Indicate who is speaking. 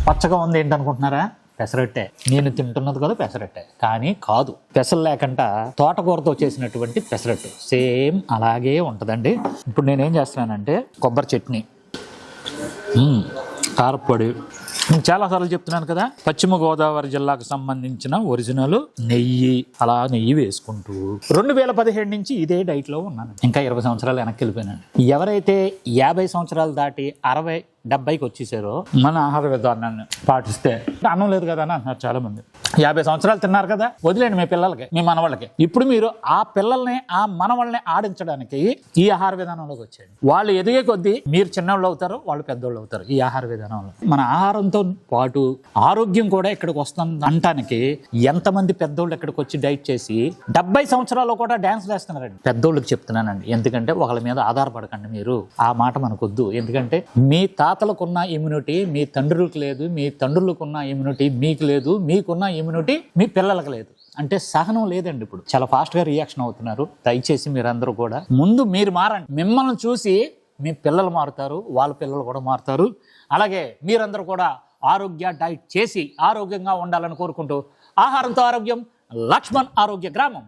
Speaker 1: పచ్చగా ఉంది ఏంటనుకుంటున్నారా? పెసరట్టే. నేను తింటున్నది కూడా పెసరట్టే, కానీ కాదు, పెసలు లేకుండా తోటకూరతో చేసినటువంటి పెసరట్టు సేమ్ అలాగే ఉంటుందండి. ఇప్పుడు నేనేం చేస్తున్నానంటే కొబ్బరి చట్నీ, కారపొడి, నేను చాలాసార్లు చెప్తున్నాను కదా, పశ్చిమ గోదావరి జిల్లాకు సంబంధించిన ఒరిజినల్ నెయ్యి, అలా నెయ్యి వేసుకుంటూ 2017 నుంచి ఇదే డైట్లో ఉన్నాను. ఇంకా 20 సంవత్సరాలు వెనక్కి వెళ్ళిపోయినాను. ఎవరైతే 50 సంవత్సరాలు దాటి 60, 70కి వచ్చేసారో మన ఆహార విధానాన్ని పాటిస్తే అన్నం లేదు కదా అని అంటున్నారు చాలా మంది. 50 సంవత్సరాలు తిన్నారు కదా, వదిలేండి మీ పిల్లలకి, మీ మనవాళ్ళకి. ఇప్పుడు మీరు ఆ పిల్లల్ని, ఆ మనవాళ్ళని ఆడించడానికి ఈ ఆహార విధానంలోకి వచ్చేయండి. వాళ్ళు ఎదిగే కొద్దీ మీరు చిన్నవాళ్ళు అవుతారు, వాళ్ళు పెద్దోళ్ళు అవుతారు. ఈ ఆహార విధానంలో మన ఆహారంతో పాటు ఆరోగ్యం కూడా ఇక్కడికి వస్తుంది అనటానికి ఎంతమంది పెద్దోళ్ళు ఇక్కడికి వచ్చి డైట్ చేసి 70 సంవత్సరాలు కూడా డ్యాన్స్ వేస్తున్నారండి. పెద్దోళ్ళకి చెప్తున్నానండి, ఎందుకంటే ఒకళ్ళ మీద ఆధారపడకండి మీరు. ఆ మాట మనకొద్దు. ఎందుకంటే మీ తాతలకున్న ఇమ్యూనిటీ మీ తండ్రులకు లేదు, మీ తండ్రులకున్న ఇమ్యూనిటీ మీకు లేదు, మీకున్న ఇమ్యూనిటీ మీ పిల్లలకు లేదు. అంటే సహనం లేదండి. ఇప్పుడు చాలా ఫాస్ట్గా రియాక్షన్ అవుతున్నారు. దయచేసి మీరందరూ కూడా ముందు మీరు మారండి. మిమ్మల్ని చూసి మీ పిల్లలు మారుతారు, వాళ్ళ పిల్లలు కూడా మారుతారు. అలాగే మీరందరూ కూడా ఆరోగ్య డైట్ చేసి ఆరోగ్యంగా ఉండాలని కోరుకుంటూ, ఆహారంతో ఆరోగ్యం, లక్ష్మణ్ ఆరోగ్య గ్రామం.